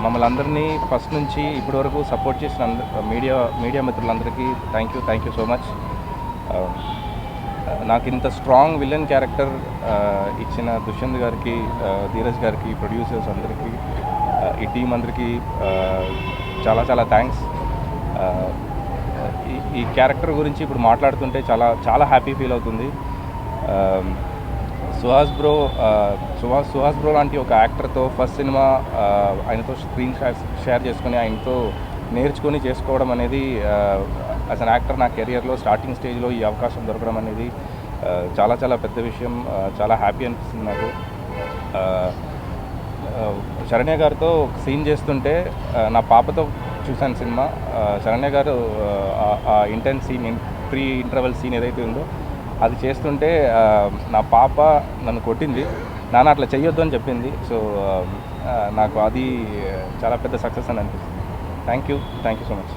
మమ్మల్ని అందరినీ ఫస్ట్ నుంచి ఇప్పటి వరకు సపోర్ట్ చేసిన మీడియా మిత్రులందరికీ థ్యాంక్ యూ సో మచ్. నాకు ఇంత స్ట్రాంగ్ విలన్ క్యారెక్టర్ ఇచ్చిన దుష్యంత్ గారికి, ధీరజ్ గారికి, ప్రొడ్యూసర్స్ అందరికీ, ఈ టీం అందరికీ చాలా చాలా థ్యాంక్స్. ఈ క్యారెక్టర్ గురించి ఇప్పుడు మాట్లాడుతుంటే చాలా హ్యాపీ ఫీల్ అవుతుంది. సుహాస్ బ్రో లాంటి ఒక యాక్టర్తో ఫస్ట్ సినిమా ఆయనతో స్క్రీన్ షేర్ చేసుకొని ఆయనతో నేర్చుకొని చేసుకోవడం అనేది యాజ్ అన్ యాక్టర్ నా కెరియర్లో స్టార్టింగ్ స్టేజ్లో ఈ అవకాశం దొరకడం అనేది చాలా పెద్ద విషయం. చాలా హ్యాపీ అనిపిస్తుంది నాకు. శరణ్య గారితో ఒక సీన్ చేస్తుంటే నా పాపతో చూశాను సినిమా. శరణ్య గారు ఆ intense scene, pre interval scene ఏదైతే ఉందో అది చేస్తుంటే నా పాప నన్ను కొట్టింది, నాన్న అట్లా చెయ్యొద్దు అని చెప్పింది. సో నాకు అది చాలా పెద్ద సక్సెస్ అని అనిపిస్తుంది. Thank you so much.